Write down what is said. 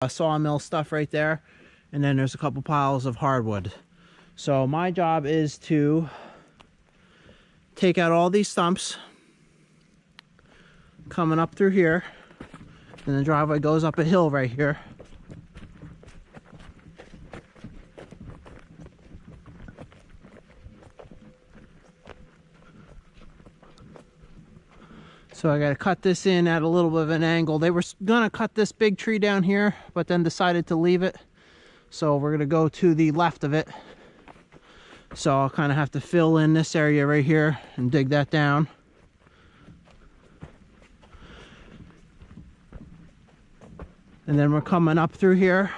sawmill stuff right there, and then there's a couple piles of hardwood. So my job is to take out all these stumps coming up through here, and the driveway goes up a hill right here. So I got to cut this in at a little bit of an angle. They were gonna cut this big tree down here, but then decided to leave it. So we're gonna go to the left of it. So I'll kind of have to fill in this area right here and dig that down. And then we're coming up through here.